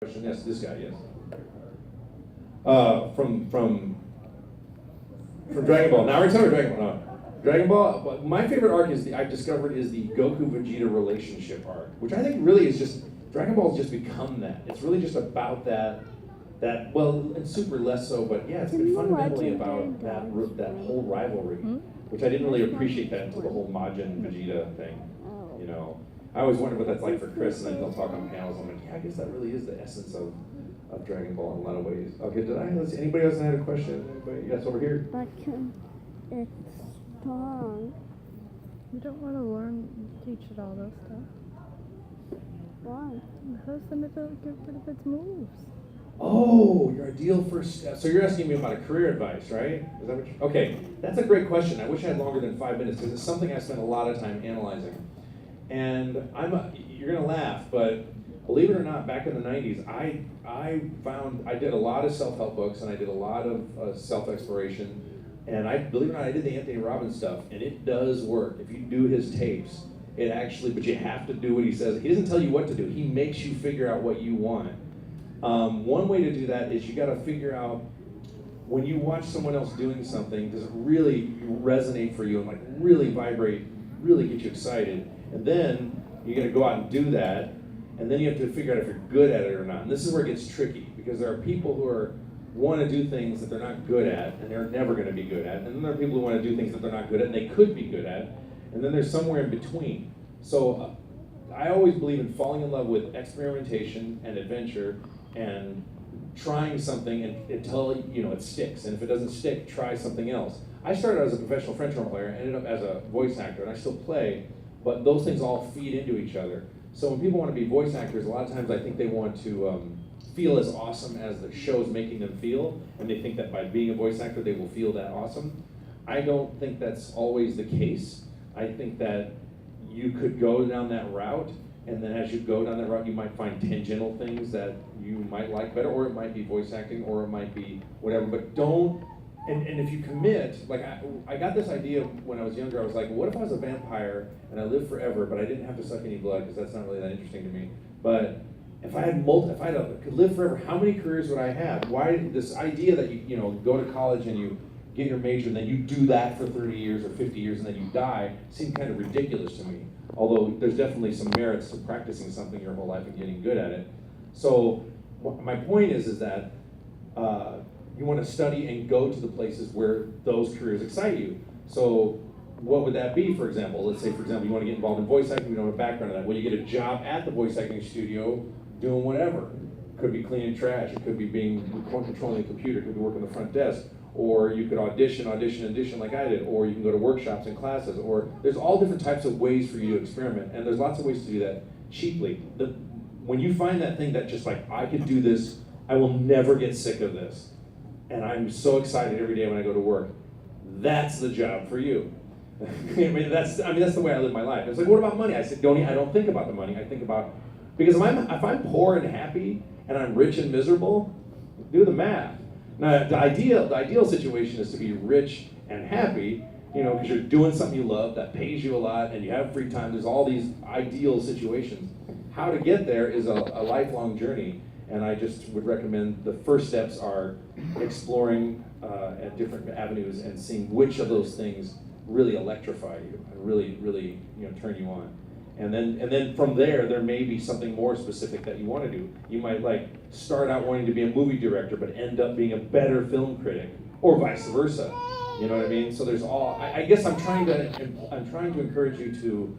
Question, yes, this guy, yes. From Dragon Ball. Now we're talking about Dragon Ball. No. Dragon Ball. My favorite arc is I've discovered is the Goku Vegeta relationship arc, which I think really is just Dragon Ball's just become that. It's really just about that well, and Super less so, but yeah, it's been fundamentally about that whole rivalry, which I didn't really appreciate that until the whole Majin Vegeta thing. You know, I always wondered what that's like for Chris, and then he'll talk on panels. I'm like, yeah, I guess that really is the essence of Dragon Ball in a lot of ways. Okay, let's see, anybody else had a question? Anybody? Yes, over here. But it's strong. You don't want to teach it all those stuff. Why? Because then it'll get rid of its moves. Oh, your ideal first step. So you're asking me about a career advice, right? Is that what okay, that's a great question. I wish I had longer than 5 minutes because it's something I spent a lot of time analyzing. And you're gonna laugh, but believe it or not, back in the 90s, I found I did a lot of self-help books and I did a lot of self-exploration. And believe it or not, I did the Anthony Robbins stuff, and it does work. If you do his tapes, it actually, but you have to do what he says. He doesn't tell you what to do. He makes you figure out what you want. One way to do that is you got to figure out when you watch someone else doing something, does it really resonate for you and like really vibrate, really get you excited? And then you're going to go out and do that, and then you have to figure out if you're good at it or not. And this is where it gets tricky because there are people who want to do things that they're not good at and they're never going to be good at. And then there are people who want to do things that they're not good at and they could be good at. And then there's somewhere in between. So I always believe in falling in love with experimentation and adventure and trying something until it sticks. And if it doesn't stick, try something else. I started as a professional French horn player, ended up as a voice actor, and I still play, but those things all feed into each other. So when people want to be voice actors, a lot of times I think they want to feel as awesome as the show's making them feel, and they think that by being a voice actor, they will feel that awesome. I don't think that's always the case. I think that you could go down that route, and then as you go down that route, you might find tangential things that you might like better, or it might be voice acting, or it might be whatever, but don't, and if you commit, like I got this idea when I was younger. I was like, what if I was a vampire and I lived forever, but I didn't have to suck any blood, because that's not really that interesting to me. But if I could live forever, how many careers would I have? Why this idea that you go to college and you get your major and then you do that for 30 years or 50 years and then you die seemed kind of ridiculous to me. Although there's definitely some merits to practicing something your whole life and getting good at it. So my point is that you want to study and go to the places where those careers excite you. So what would that be, for example? Let's say, for example, you want to get involved in voice acting, you don't have a background in that. Well, you get a job at the voice acting studio doing whatever. It could be cleaning trash, it could be controlling the computer, it could be working the front desk, or you could audition like I did, or you can go to workshops and classes, or there's all different types of ways for you to experiment, and there's lots of ways to do that cheaply. When you find that thing that just like, I could do this, I will never get sick of this, and I'm so excited every day when I go to work, that's the job for you. That's the way I live my life. It's like, what about money? I said, I don't think about the money. I think about, because if I'm poor and happy and I'm rich and miserable, do the math. Now, the ideal situation is to be rich and happy, because you're doing something you love that pays you a lot and you have free time. There's all these ideal situations. How to get there is a lifelong journey, and I just would recommend the first steps are exploring at different avenues and seeing which of those things really electrify you and really turn you on. And then from there may be something more specific that you want to do. You might start out wanting to be a movie director, but end up being a better film critic, or vice versa. You know what I mean? So there's I guess I'm trying to encourage you to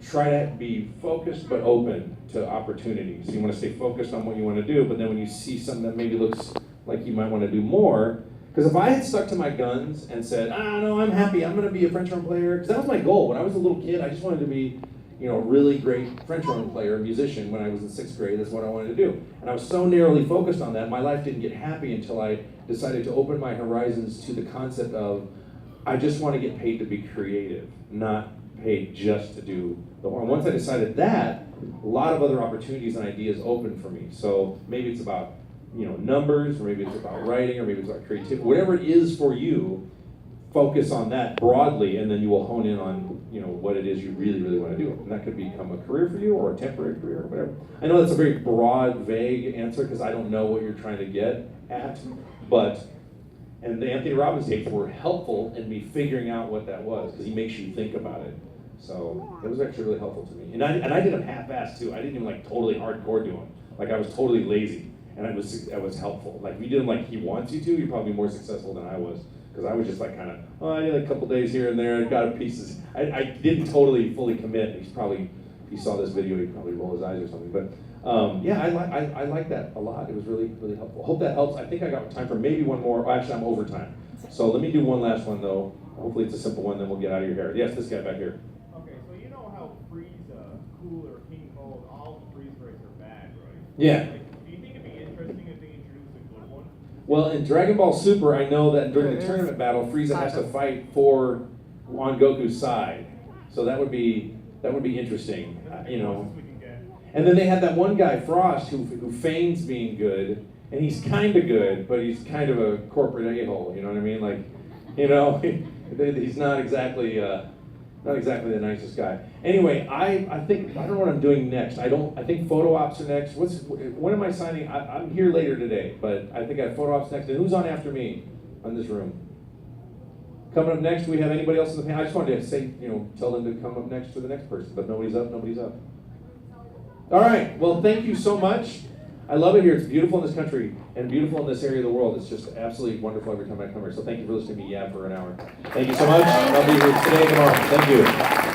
try to be focused but open to opportunities. You want to stay focused on what you want to do, but then when you see something that maybe looks like you might want to do more, because if I had stuck to my guns and said, no, I'm happy, I'm going to be a French horn player, because that was my goal. When I was a little kid, I just wanted to be a really great French horn player, musician. When I was in 6th grade, that's what I wanted to do. And I was so narrowly focused on that, my life didn't get happy until I decided to open my horizons to the concept of, I just want to get paid to be creative, not paid just to do the horn. Once I decided that, a lot of other opportunities and ideas opened for me. So maybe it's about numbers, or maybe it's about writing, or maybe it's about creativity. Whatever it is for you, focus on that broadly, and then you will hone in on what it is you really, really want to do. And that could become a career for you or a temporary career or whatever. I know that's a very broad, vague answer because I don't know what you're trying to get at, and the Anthony Robbins tapes were helpful in me figuring out what that was because he makes you think about it. So it was actually really helpful to me. And I did them half-assed too. I didn't even like totally hardcore do them. Like I was totally lazy, and it was helpful. Like if you did them like he wants you to, you're probably more successful than I was. Because I was just like kind of, I did a couple days here and there, I got a pieces. I didn't totally fully commit. He's probably, if he saw this video, he'd probably roll his eyes or something. But yeah, I like that a lot. It was really, really helpful. Hope that helps. I think I got time for maybe one more. Oh, actually, I'm over time. So let me do one last one though. Hopefully it's a simple one, then we'll get out of your hair. Yes, this guy back here. Okay, so you know how Frieza, Cooler, King Cold, all the freeze rays are bad, right? Yeah. Like, do you think it'd be interesting if they introduced a good one? Well, in Dragon Ball Super, I know that during the tournament battle, Frieza has to fight on Goku's side. So that would be interesting, We can get. And then they had that one guy, Frost, who feigns being good, and he's kind of good, but he's kind of a corporate a-hole. You know what I mean? Like, he's not exactly the nicest guy. Anyway, I think I don't know what I'm doing next. I think photo ops are next. When am I signing? I'm here later today, but I think I have photo ops next. And who's on after me on this room? Coming up next, do we have anybody else in the panel? I just wanted to say, tell them to come up next to the next person, but nobody's up. All right. Well, thank you so much. I love it here. It's beautiful in this country and beautiful in this area of the world. It's just absolutely wonderful every time I come here. So thank you for listening to me yab for an hour. Thank you so much. I'll be here today and tomorrow. Thank you.